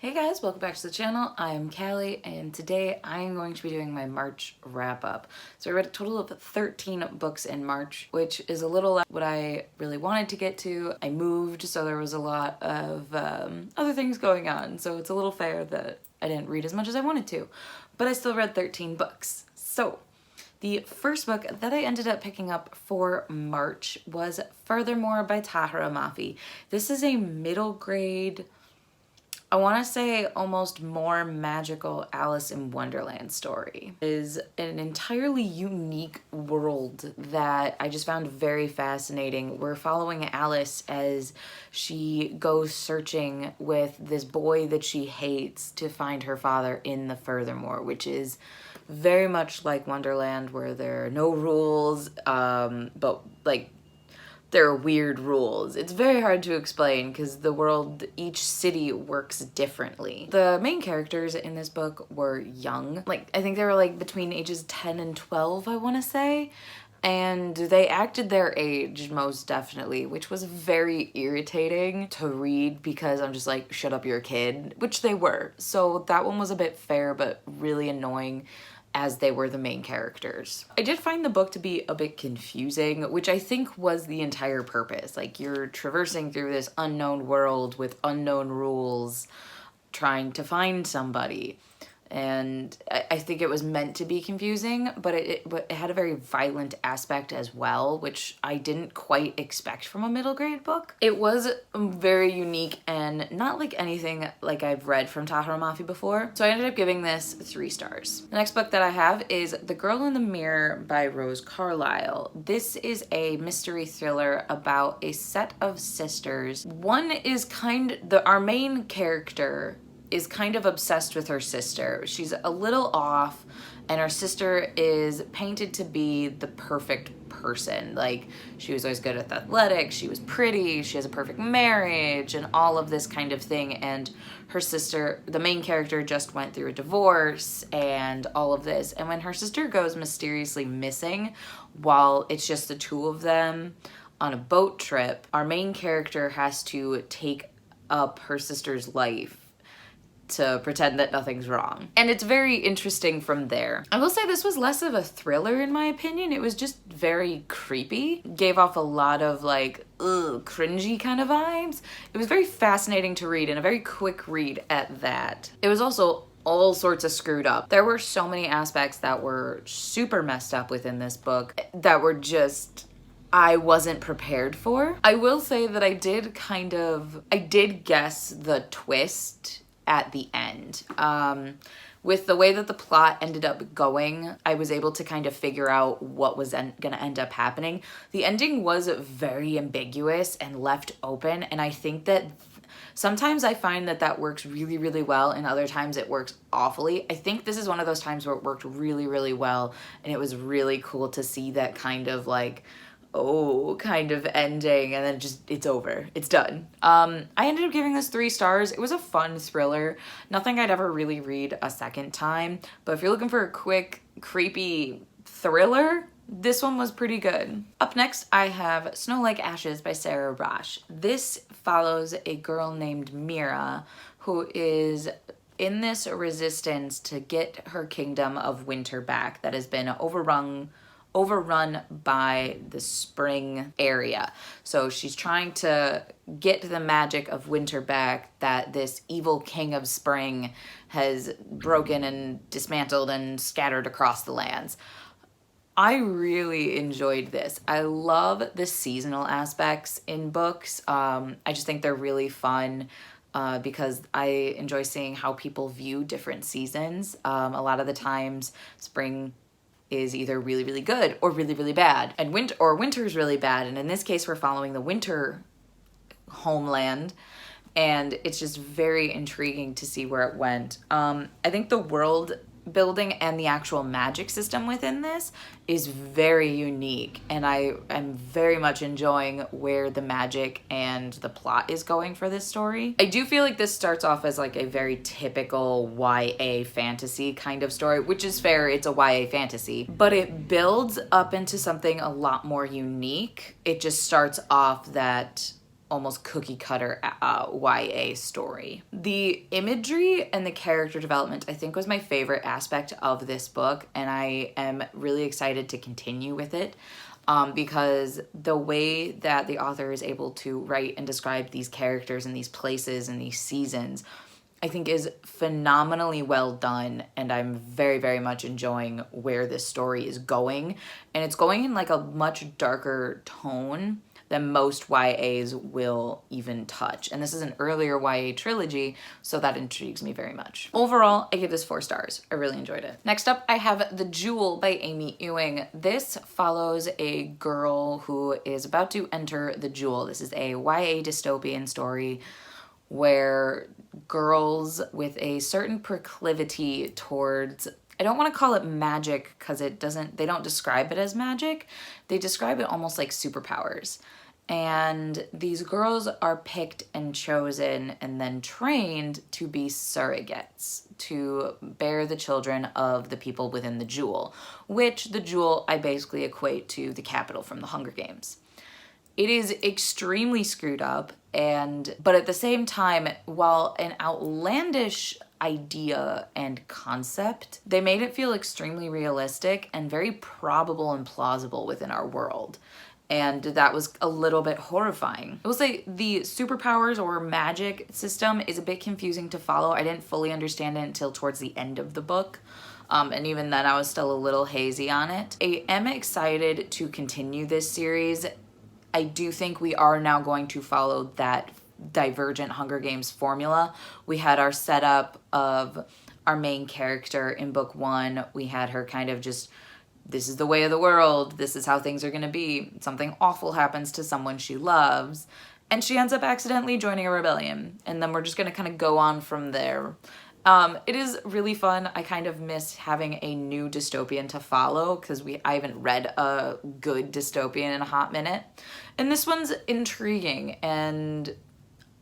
Hey guys, welcome back to the channel. I am Callie and today I am going to be doing my March wrap up. So I read a total of 13 books in March, which is a little less what I really wanted to get to. I moved, so there was a lot of other things going on, so it's a little fair that I didn't read as much as I wanted to, but I still read 13 books. So the first book that I ended up picking up for March was Furthermore by Tahereh Mafi. This is a middle grade, I want to say almost more magical Alice in Wonderland story. It is an entirely unique world that I just found very fascinating. We're following Alice as she goes searching with this boy that she hates to find her father in the Furthermore, which is very much like Wonderland, where there are no rules, but like there are weird rules. It's very hard to explain because the world, each city works differently. The main characters in this book were young. Like, I think they were like between ages 10 and 12, I want to say. And they acted their age most definitely, which was very irritating to read because I'm just like, shut up, you're a kid, which they were. So that one was a bit fair, but really annoying, as they were the main characters. I did find the book to be a bit confusing, which I think was the entire purpose. Like, you're traversing through this unknown world with unknown rules, trying to find somebody. And I think it was meant to be confusing, but it had a very violent aspect as well, which I didn't quite expect from a middle grade book. It was very unique and not like anything like I've read from Tahereh Mafi before, so I ended up giving this 3 stars. The next book that I have is The Girl in the Mirror by Carlyle. This is a mystery thriller about a set of sisters. One is our main character is kind of obsessed with her sister. She's a little off, and her sister is painted to be the perfect person. Like, she was always good at athletics, she was pretty, she has a perfect marriage, and all of this kind of thing. And her sister, the main character, just went through a divorce and all of this. And when her sister goes mysteriously missing while it's just the two of them on a boat trip, our main character has to take up her sister's life to pretend that nothing's wrong. And it's very interesting from there. I will say this was less of a thriller in my opinion. It was just very creepy. Gave off a lot of like, ugh, cringy kind of vibes. It was very fascinating to read and a very quick read at that. It was also all sorts of screwed up. There were so many aspects that were super messed up within this book that were just, I wasn't prepared for. I will say that I did guess the twist at the end. With the way that the plot ended up going, I was able to kind of figure out what was gonna end up happening. The ending was very ambiguous and left open, and I think that sometimes I find that that works really, really well, and other times it works awfully. I think this is one of those times where it worked really, really well, and it was really cool to see that kind of like, oh, kind of ending, and then it's over. It's done. I ended up giving this 3 stars. It was a fun thriller. Nothing I'd ever really read a second time, but if you're looking for a quick, creepy thriller, this one was pretty good. Up next, I have Snow Like Ashes by Sara Raasch. This follows a girl named Mira who is in this resistance to get her kingdom of winter back that has been overrun by the spring area. So she's trying to get the magic of winter back that this evil king of spring has broken and dismantled and scattered across the lands. I really enjoyed this. I love the seasonal aspects in books. I just think they're really fun. Because I enjoy seeing how people view different seasons. A lot of the times spring is either really, really good or really, really bad. And winter is really bad. And in this case, we're following the winter homeland. And it's just very intriguing to see where it went. I think the world building and the actual magic system within this is very unique, and I am very much enjoying where the magic and the plot is going for this story. I do feel like this starts off as like a very typical YA fantasy kind of story, which is fair, it's a YA fantasy, but it builds up into something a lot more unique. It just starts off that almost cookie cutter YA story. The imagery and the character development I think was my favorite aspect of this book, and I am really excited to continue with it. Because the way that the author is able to write and describe these characters and these places and these seasons, I think is phenomenally well done, and I'm very, very much enjoying where this story is going. And it's going in like a much darker tone than most YAs will even touch. And this is an earlier YA trilogy, so that intrigues me very much. Overall, I give this 4 stars. I really enjoyed it. Next up, I have The Jewel by Amy Ewing. This follows a girl who is about to enter the Jewel. This is a YA dystopian story where girls with a certain proclivity towards, I don't want to call it magic because they don't describe it as magic. They describe it almost like superpowers. And these girls are picked and chosen and then trained to be surrogates, to bear the children of the people within the Jewel, which the Jewel I basically equate to the capital from the Hunger Games. It is extremely screwed up, but at the same time, while an outlandish idea and concept, they made it feel extremely realistic and very probable and plausible within our world. And that was a little bit horrifying. I will say the superpowers or magic system is a bit confusing to follow. I didn't fully understand it until towards the end of the book. And even then I was still a little hazy on it. I am excited to continue this series. I do think we are now going to follow that divergent Hunger Games formula. We had our setup of our main character in book 1. We had her kind of just, this is the way of the world, this is how things are going to be. Something awful happens to someone she loves, and she ends up accidentally joining a rebellion. And then we're just going to kind of go on from there. It is really fun. I kind of miss having a new dystopian to follow because I haven't read a good dystopian in a hot minute. And this one's intriguing, and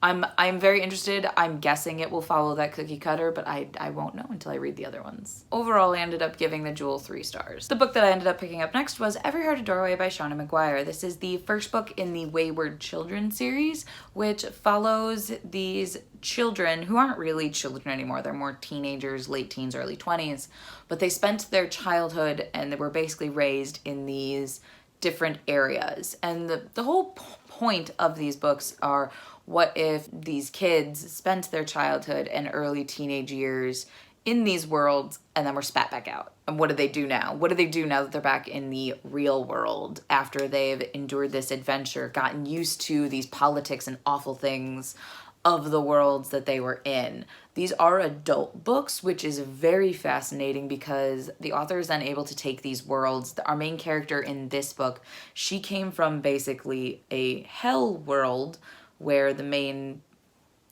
I'm very interested. I'm guessing it will follow that cookie cutter, but I won't know until I read the other ones. Overall, I ended up giving The Jewel 3 stars. The book that I ended up picking up next was Every Heart a Doorway by Seanan McGuire. This is the first book in the Wayward Children series, which follows these children who aren't really children anymore. They're more teenagers, late teens, early 20s, but they spent their childhood and they were basically raised in these different areas. And the whole point of these books are, what if these kids spent their childhood and early teenage years in these worlds and then were spat back out? And what do they do now? What do they do now that they're back in the real world after they've endured this adventure, gotten used to these politics and awful things of the worlds that they were in? These are adult books, which is very fascinating because the author is then able to take these worlds. Our main character in this book, she came from basically a hell world where the main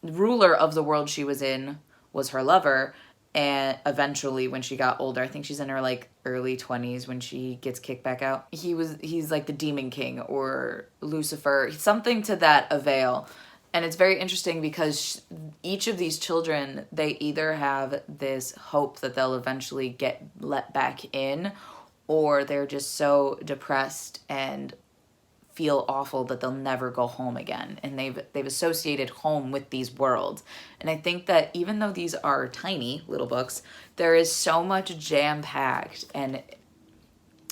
ruler of the world she was in was her lover. And eventually when she got older, I think she's in her like early 20s when she gets kicked back out, he's like the Demon King or Lucifer, something to that avail. And it's very interesting because each of these children, they either have this hope that they'll eventually get let back in, or they're just so depressed and feel awful that they'll never go home again. And they've associated home with these worlds. And I think that even though these are tiny little books, there is so much jam-packed. And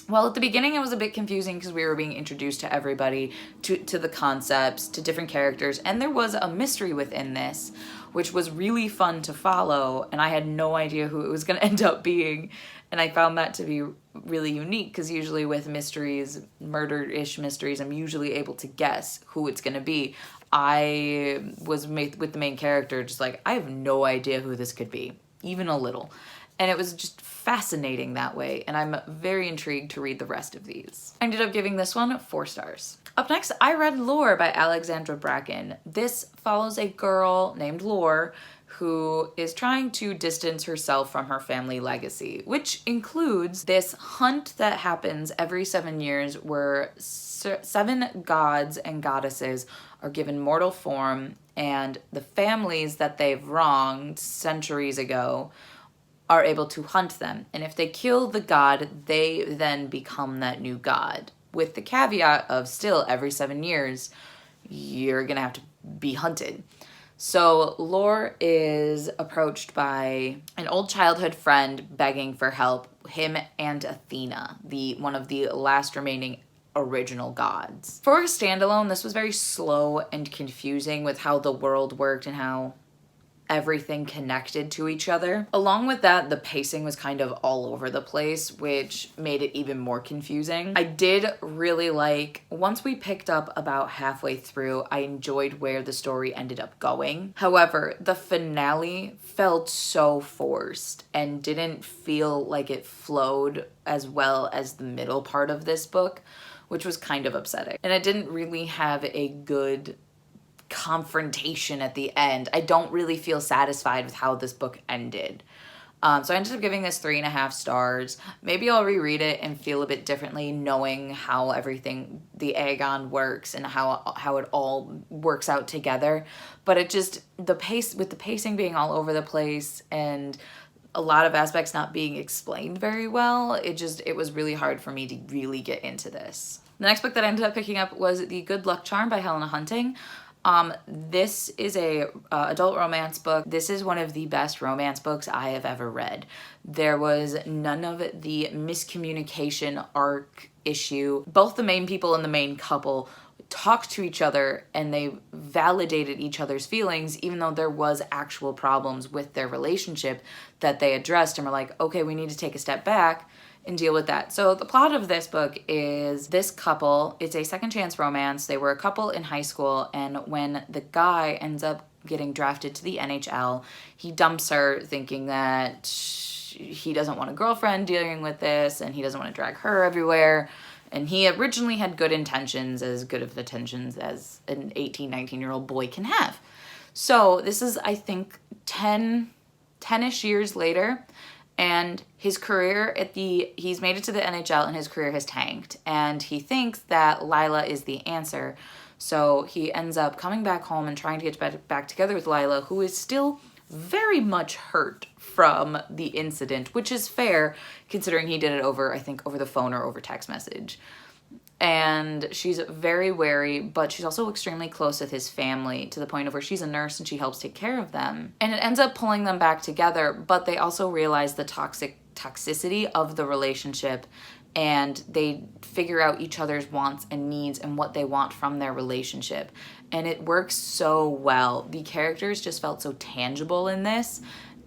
well, at the beginning it was a bit confusing because we were being introduced to everybody, to the concepts, to different characters, and there was a mystery within this, which was really fun to follow, and I had no idea who it was going to end up being. And I found that to be really unique because usually with mysteries, murder-ish mysteries, I'm usually able to guess who it's going to be. I was with the main character just like, I have no idea who this could be, even a little. And it was just fascinating that way, and I'm very intrigued to read the rest of these. I ended up giving this one 4 stars. Up next, I read Lore by Alexandra Bracken. This follows a girl named Lore who is trying to distance herself from her family legacy, which includes this hunt that happens every 7 years where 7 gods and goddesses are given mortal form, and the families that they've wronged centuries ago are able to hunt them. And if they kill the god, they then become that new god, with the caveat of still every 7 years you're gonna have to be hunted. So Lore is approached by an old childhood friend begging for help, him and Athena, one of the last remaining original gods. For a standalone, this was very slow and confusing with how the world worked and how everything connected to each other. Along with that, the pacing was kind of all over the place, which made it even more confusing. I did really like, once we picked up about halfway through, I enjoyed where the story ended up going. However, the finale felt so forced and didn't feel like it flowed as well as the middle part of this book, which was kind of upsetting. And it didn't really have a good confrontation at the end. I don't really feel satisfied with how this book ended. So I ended up giving this 3.5 stars. Maybe I'll reread it and feel a bit differently, knowing how everything, the Aegon works and how it all works out together. But it just, with the pacing being all over the place and a lot of aspects not being explained very well, it was really hard for me to really get into this. The next book that I ended up picking up was The Good Luck Charm by Helena Hunting. This is a adult romance book. This is one of the best romance books I have ever read. There was none of the miscommunication arc issue. Both the main people and the main couple talked to each other and they validated each other's feelings, even though there was actual problems with their relationship that they addressed and were like, okay, we need to take a step back and deal with that. So the plot of this book is this couple, it's a second chance romance. They were a couple in high school, and when the guy ends up getting drafted to the NHL, he dumps her thinking that he doesn't want a girlfriend dealing with this and he doesn't want to drag her everywhere. And he originally had good intentions, as good of intentions as an 18, 19-year-old boy can have. So this is, I think, 10-ish years later, and his career he's made it to the NHL and his career has tanked. And he thinks that Lila is the answer. So he ends up coming back home and trying to get back together with Lila, who is still very much hurt from the incident, which is fair considering he did it over the phone or over text message. And she's very wary, but she's also extremely close with his family to the point of where she's a nurse and she helps take care of them. And it ends up pulling them back together, but they also realize the toxicity of the relationship, and they figure out each other's wants and needs and what they want from their relationship. And it works so well. The characters just felt so tangible in this,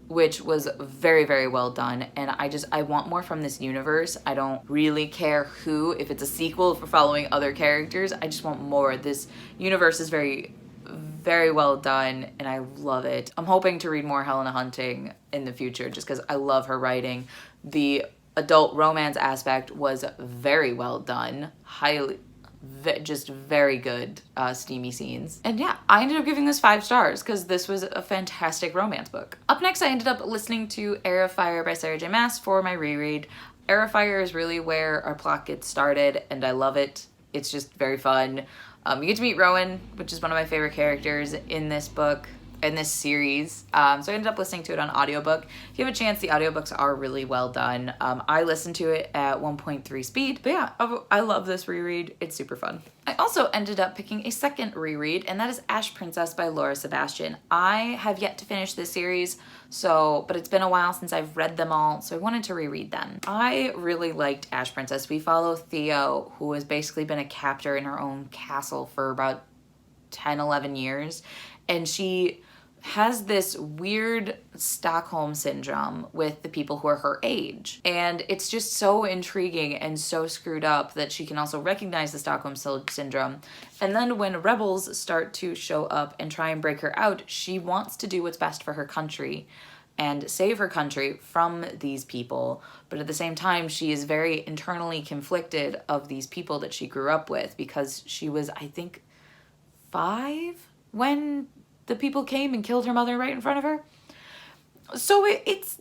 which was very, very well done. And I want more from this universe. I don't really care if it's a sequel for following other characters. I just want more. This universe is very, very well done and I love it. I'm hoping to read more Helena Hunting in the future just because I love her writing. The adult romance aspect was very well done. Just very good steamy scenes. And yeah, I ended up giving this 5 stars because this was a fantastic romance book. Up next, I ended up listening to Heir by Sarah J. Maas for my reread. Heir is really where our plot gets started and I love it. It's just very fun. You get to meet Rowan, which is one of my favorite characters in this book, in this series. So I ended up listening to it on audiobook. If you have a chance, the audiobooks are really well done. I listened to it at 1.3 speed, but yeah, I love this reread. It's super fun. I also ended up picking a second reread, and that is Ash Princess by Laura Sebastian. I have yet to finish this series, but it's been a while since I've read them all, so I wanted to reread them. I really liked Ash Princess. We follow Theo, who has basically been a captor in her own castle for about 10, 11 years, and she has this weird Stockholm syndrome with the people who are her age. And it's just so intriguing and so screwed up that she can also recognize the Stockholm syndrome. And then when rebels start to show up and try and break her out, she wants to do what's best for her country and save her country from these people. But at the same time, she is very internally conflicted of these people that she grew up with because she was, I think, 5 when the people came and killed her mother right in front of her. So it's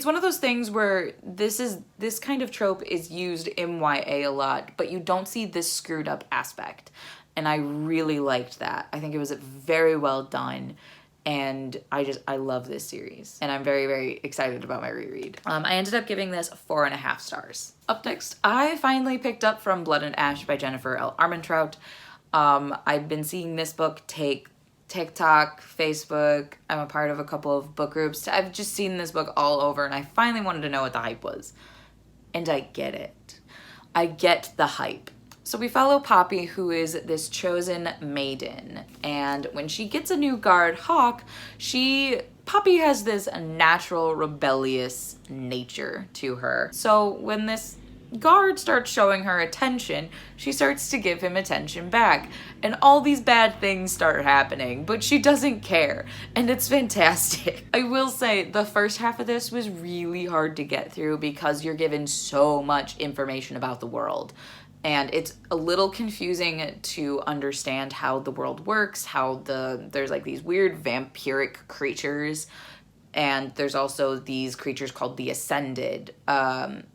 one of those things where this kind of trope is used in YA a lot, but you don't see this screwed up aspect. And I really liked that. I think it was very well done. And I love this series. And I'm very, very excited about my reread. I ended up giving this 4.5 stars. Up next, I finally picked up From Blood and Ash by Jennifer L. Armentrout. I've been seeing this book take TikTok, Facebook. I'm a part of a couple of book groups. I've just seen this book all over, and I finally wanted to know what the hype was. And I get it. I get the hype. So we follow Poppy, who is this chosen maiden, and when she gets a new guard, Hawk, Poppy has this natural rebellious nature to her. So when this guard starts showing her attention, she starts to give him attention back, and all these bad things start happening, but she doesn't care, and it's fantastic. I will say the first half of this was really hard to get through because you're given so much information about the world. And it's a little confusing to understand how the world works, there's like these weird vampiric creatures, and there's also these creatures called the Ascended,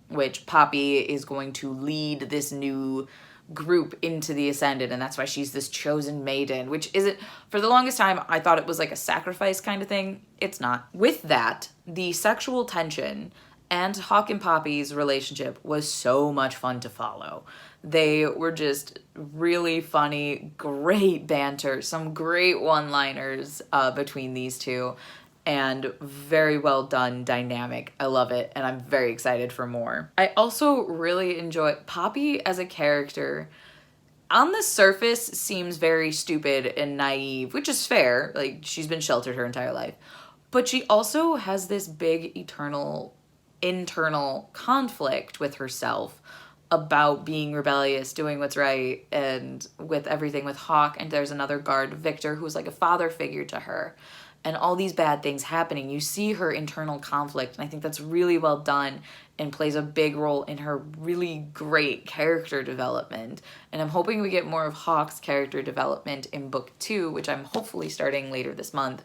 which Poppy is going to lead this new group into the Ascended, and that's why she's this chosen maiden, which isn't, for the longest time, I thought it was like a sacrifice kind of thing. It's not. With that, the sexual tension and Hawk and Poppy's relationship was so much fun to follow. They were just really funny, great banter, some great one-liners between these two, and very well done dynamic. I love it, and I'm very excited for more. I also really enjoy Poppy as a character. On the surface, seems very stupid and naive, which is fair. Like, she's been sheltered her entire life. But she also has this big internal conflict with herself about being rebellious, doing what's right, and with everything with Hawk, and there's another guard, Victor, who's like a father figure to her, and all these bad things happening. You see her internal conflict, and I think that's really well done and plays a big role in her really great character development. And I'm hoping we get more of Hawk's character development in book 2, which I'm hopefully starting later this month.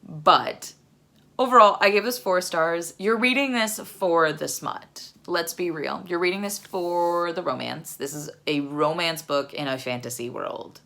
But overall, I give this 4 stars. You're reading this for the smut. Let's be real. You're reading this for the romance. This is a romance book in a fantasy world.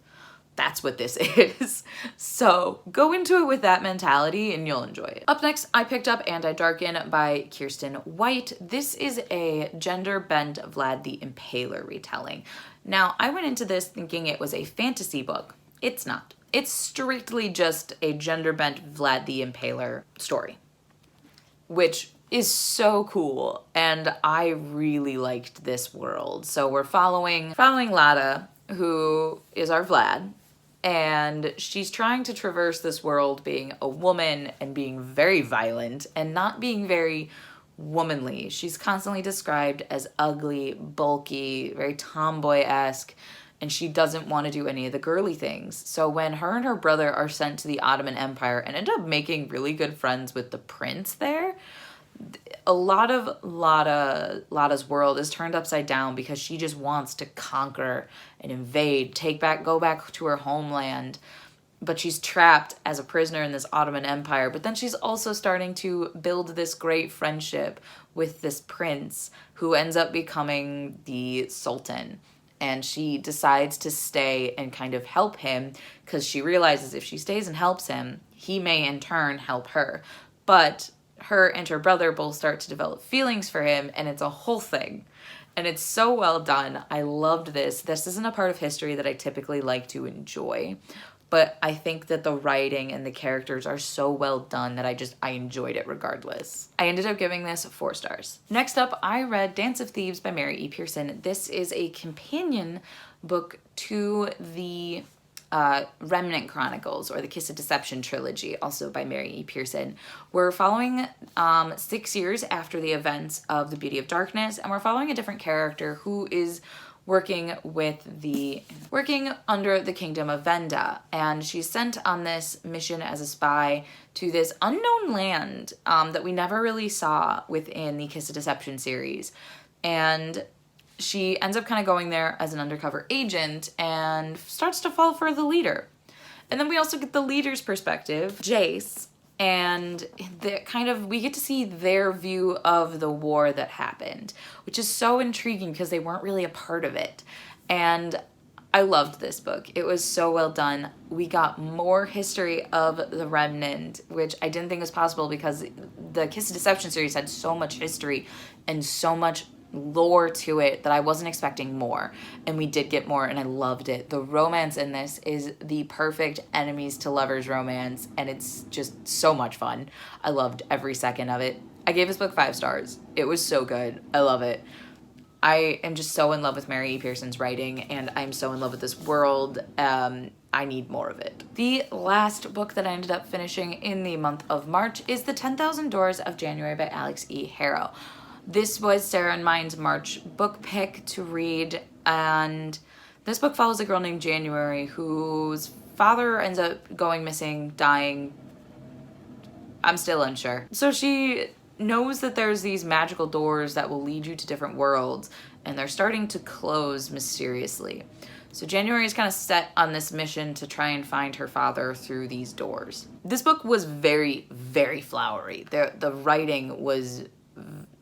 That's what this is. So go into it with that mentality and you'll enjoy it. Up next, I picked up Darken by Kiersten White. This is a gender-bent Vlad the Impaler retelling. Now, I went into this thinking it was a fantasy book. It's not. It's strictly just a gender-bent Vlad the Impaler story, which is so cool, and I really liked this world. So we're following Lada, who is our Vlad, and she's trying to traverse this world being a woman and being very violent and not being very womanly. She's constantly described as ugly, bulky, very tomboy-esque, and she doesn't want to do any of the girly things. So when her and her brother are sent to the Ottoman Empire and end up making really good friends with the prince there, a lot of Lada's world is turned upside down because she just wants to conquer and invade, go back to her homeland. But she's trapped as a prisoner in this Ottoman Empire. But then she's also starting to build this great friendship with this prince who ends up becoming the Sultan. And she decides to stay and kind of help him because she realizes if she stays and helps him, he may in turn help her. But her and her brother both start to develop feelings for him, and it's a whole thing. And it's so well done. I loved this. This isn't a part of history that I typically like to enjoy, but I think that the writing and the characters are so well done that I enjoyed it regardless. I ended up giving this 4 stars. Next up, I read Dance of Thieves by Mary E. Pearson. This is a companion book to the Remnant Chronicles, or the Kiss of Deception trilogy, also by Mary E. Pearson. We're following 6 years after the events of The Beauty of Darkness, and we're following a different character who is working under the Kingdom of Venda, and she's sent on this mission as a spy to this unknown land that we never really saw within the Kiss of Deception series. And she ends up kind of going there as an undercover agent and starts to fall for the leader. And then we also get the leader's perspective, Jace, and we get to see their view of the war that happened, which is so intriguing because they weren't really a part of it. And I loved this book. It was so well done. We got more history of the Remnant, which I didn't think was possible because the Kiss of Deception series had so much history and so much lore to it that I wasn't expecting more, and we did get more, and I loved it. The romance in this is the perfect enemies to lovers romance, and it's just so much fun. I loved every second of it. I gave this book 5 stars. It was so good. I love it. I am just so in love with Mary E. Pearson's writing, and I'm so in love with this world. I need more of it. The last book that I ended up finishing in the month of March is The 10,000 Doors of January by Alix E. Harrow. This was Sara and mine's March book pick to read, and this book follows a girl named January whose father ends up going missing, dying. I'm still unsure. So she knows that there's these magical doors that will lead you to different worlds, and they're starting to close mysteriously. So January is kind of set on this mission to try and find her father through these doors. This book was very, very flowery. The writing was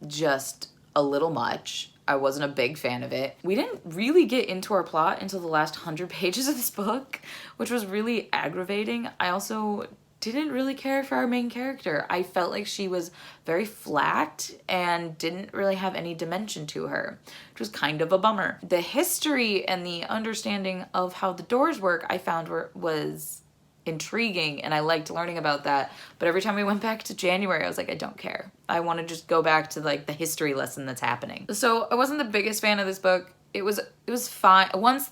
just a little much. I wasn't a big fan of it. We didn't really get into our plot until the last 100 pages of this book, which was really aggravating. I also didn't really care for our main character. I felt like she was very flat and didn't really have any dimension to her, which was kind of a bummer. The history and the understanding of how the doors work I found was intriguing, and I liked learning about that. But every time we went back to January, I was like, I don't care. I want to just go back to like the history lesson that's happening. So I wasn't the biggest fan of this book. It was fine. Once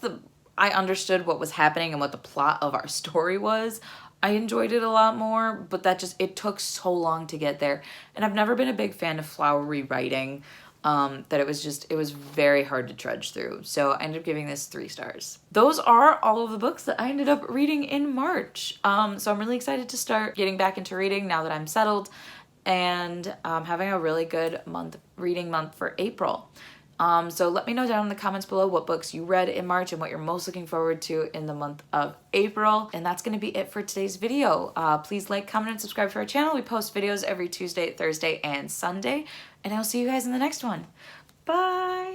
I understood what was happening and what the plot of our story was, I enjoyed it a lot more, but it took so long to get there. And I've never been a big fan of flowery writing, that it was very hard to trudge through. So I ended up giving this 3 stars. Those are all of the books that I ended up reading in March. So I'm really excited to start getting back into reading now that I'm settled, and having a really good reading month for April. So let me know down in the comments below what books you read in March and what you're most looking forward to in the month of April. And that's going to be it for today's video. Please like, comment, and subscribe to our channel. We post videos every Tuesday, Thursday, and Sunday. And I'll see you guys in the next one. Bye!